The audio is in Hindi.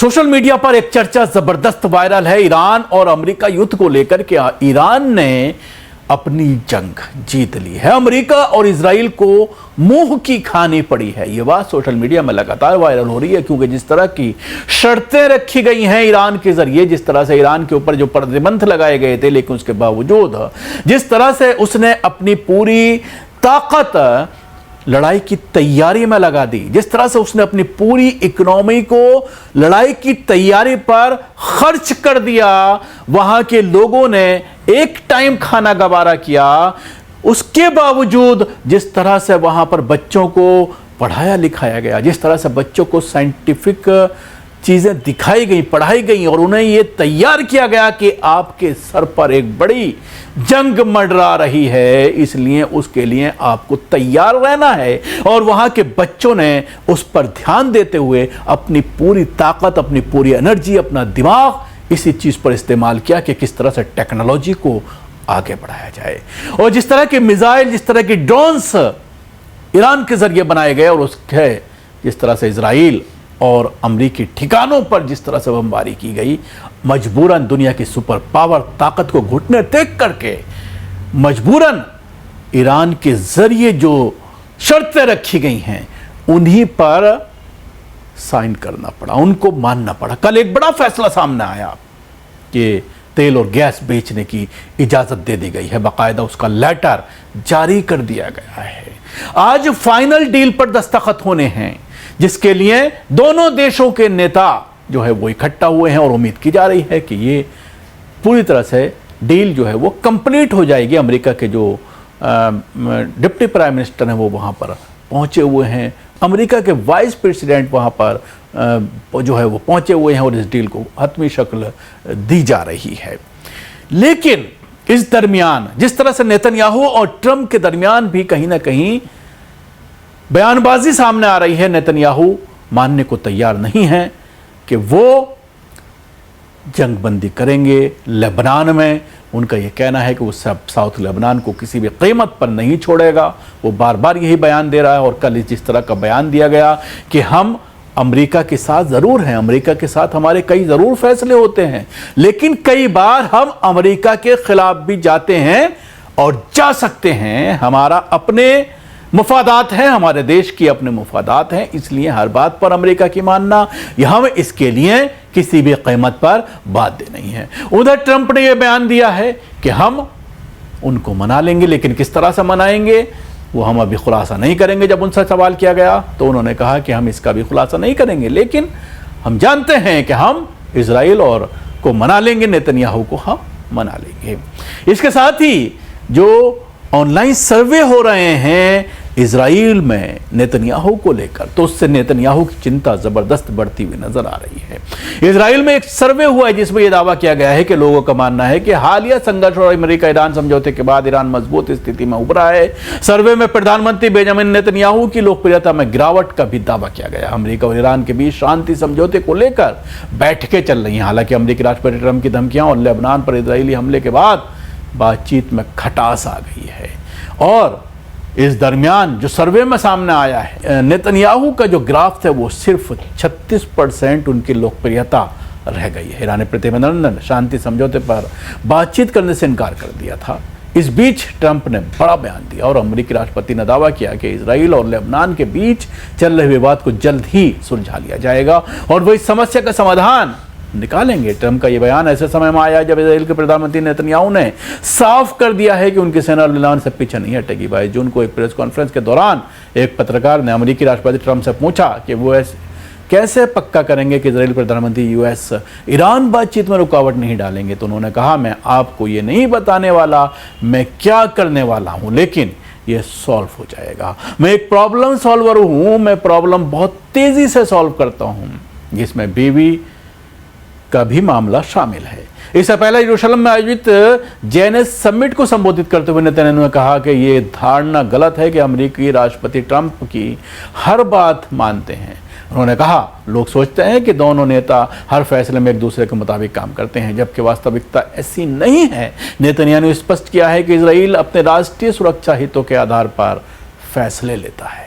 सोशल मीडिया पर एक चर्चा जबरदस्त वायरल है ईरान और अमेरिका युद्ध को लेकर के। ईरान ने अपनी जंग जीत ली है, अमेरिका और इजराइल को मुंह की खानी पड़ी है। यह बात सोशल मीडिया में लगातार वायरल हो रही है, क्योंकि जिस तरह की शर्तें रखी गई हैं ईरान के जरिए, जिस तरह से ईरान के ऊपर जो प्रतिबंध लगाए गए थे, लेकिन उसके बावजूद जिस तरह से उसने अपनी पूरी ताकत लड़ाई की तैयारी में लगा दी, जिस तरह से उसने अपनी पूरी इकोनॉमी को लड़ाई की तैयारी पर खर्च कर दिया, वहां के लोगों ने एक टाइम खाना गवारा किया, उसके बावजूद जिस तरह से वहां पर बच्चों को पढ़ाया लिखाया गया, जिस तरह से बच्चों को साइंटिफिक चीजें दिखाई गई, पढ़ाई गई और उन्हें यह तैयार किया गया कि आपके सर पर एक बड़ी जंग मंडरा रही है, इसलिए उसके लिए आपको तैयार रहना है। और वहां के बच्चों ने उस पर ध्यान देते हुए अपनी पूरी ताकत, अपनी पूरी एनर्जी, अपना दिमाग इसी चीज पर इस्तेमाल किया कि किस तरह से टेक्नोलॉजी को आगे बढ़ाया जाए। और जिस तरह के मिसाइल, जिस तरह के ड्रोन्स ईरान के जरिए बनाए गए और उसके जिस तरह से इजराइल और अमरीकी ठिकानों पर जिस तरह से बमबारी की गई, मजबूरन दुनिया की सुपर पावर ताकत को घुटने टेक करके मजबूरन ईरान के जरिए जो शर्तें रखी गई हैं उन्हीं पर साइन करना पड़ा, उनको मानना पड़ा। कल एक बड़ा फैसला सामने आया कि तेल और गैस बेचने की इजाजत दे दी गई है, बाकायदा उसका लेटर जारी कर दिया गया है। आज फाइनल डील पर दस्तखत होने हैं, जिसके लिए दोनों देशों के नेता जो है वो इकट्ठा हुए हैं और उम्मीद की जा रही है कि ये पूरी तरह से डील जो है वो कंप्लीट हो जाएगी। अमेरिका के जो डिप्टी प्राइम मिनिस्टर हैं वो वहाँ पर पहुँचे हुए हैं, अमेरिका के वाइस प्रेसिडेंट वहाँ पर जो है वो पहुँचे हुए हैं और इस डील को हतमी शक्ल दी जा रही है। लेकिन इस दरमियान जिस तरह से नेतन्याहू और ट्रंप के दरमियान भी कहीं ना कहीं बयानबाजी सामने आ रही है, नेतन्याहू मानने को तैयार नहीं है कि वो जंगबंदी करेंगे लेबनान में। उनका यह कहना है कि वो साउथ लेबनान को किसी भी कीमत पर नहीं छोड़ेगा। वो बार बार यही बयान दे रहा है और कल जिस तरह का बयान दिया गया कि हम अमेरिका के साथ ज़रूर हैं, अमेरिका के साथ हमारे कई ज़रूर फैसले होते हैं, लेकिन कई बार हम अमेरिका के खिलाफ भी जाते हैं और जा सकते हैं। हमारा अपने मुफादात हैं, हमारे देश की अपने मुफादात हैं, इसलिए हर बात पर अमेरिका की मानना, हम इसके लिए किसी भी कीमत पर बाध्य नहीं है। उधर ट्रंप ने यह बयान दिया है कि हम उनको मना लेंगे, लेकिन किस तरह से मनाएंगे वो हम अभी खुलासा नहीं करेंगे। जब उनसे सवाल किया गया तो उन्होंने कहा कि हम इसका भी खुलासा नहीं करेंगे, लेकिन हम जानते हैं कि हम इजराइल और को मना लेंगे, नेतन्याहू को हम मना लेंगे। इसके साथ ही जो ऑनलाइन सर्वे हो रहे हैं इजराइल में नेतन्याहू को लेकर, तो उससे नेतन्याहू की चिंता जबरदस्त बढ़ती हुई नजर आ रही है। इजराइल में एक सर्वे हुआ है जिसमें यह दावा किया गया है कि लोगों का मानना है कि हालिया संघर्ष और अमेरिका ईरान समझौते के बाद ईरान मजबूत स्थिति में उभरा है। सर्वे में प्रधानमंत्री बेंजामिन नेतन्याहू की लोकप्रियता में गिरावट का भी दावा किया गया। अमेरिका और ईरान के बीच शांति समझौते को लेकर बैठकें चल रही हैं। हालांकि अमेरिकी राष्ट्रपति ट्रंप की धमकियां और लेबनान पर इजरायली हमले के बाद बातचीत में खटास आ गई है। और इस दरमियान जो सर्वे में सामने आया है, नेतन्याहू का जो ग्राफ है वो सिर्फ 36% उनकी लोकप्रियता रह गई है। ईरान ने प्रतिबंधन शांति समझौते पर बातचीत करने से इनकार कर दिया था। इस बीच ट्रंप ने बड़ा बयान दिया और अमेरिकी राष्ट्रपति ने दावा किया कि इजराइल और लेबनान के बीच चल रहे विवाद को जल्द ही सुलझा लिया जाएगा और वो इस समस्या का समाधान निकालेंगे। ट्रंप का यह बयान ऐसे समय में आया जब इजराइल के प्रधानमंत्री नेतन्याहू ने साफ कर दिया है कि उनकी सेना लेबनान से पीछे नहीं हटेगी। 22 जून को एक प्रेस कॉन्फ्रेंस के दौरान एक पत्रकार ने अमेरिकी राष्ट्रपति ट्रंप से पूछा कि वो कैसे पक्का करेंगे कि इजराइल प्रधानमंत्री यूएस ईरान बातचीत में रुकावट नहीं डालेंगे। तो उन्होंने कहा, मैं आपको ये नहीं बताने वाला मैं क्या करने वाला हूं, लेकिन ये सॉल्व हो जाएगा। मैं एक प्रॉब्लम सॉल्वर हूं, मैं प्रॉब्लम बहुत तेजी से सॉल्व करता हूं, जिसमें बीवी का भी मामला शामिल है। इससे पहले यरूशलेम में आयोजित जेएनएस समिट को संबोधित करते हुए नेतन्याहू ने कहा कि यह धारणा गलत है कि अमेरिकी राष्ट्रपति ट्रंप की हर बात मानते हैं। उन्होंने कहा, लोग सोचते हैं कि दोनों नेता हर फैसले में एक दूसरे के मुताबिक काम करते हैं, जबकि वास्तविकता ऐसी नहीं है। नेतन्याहू ने स्पष्ट किया है कि इजराइल अपने राष्ट्रीय सुरक्षा हितों के आधार पर फैसले लेता है।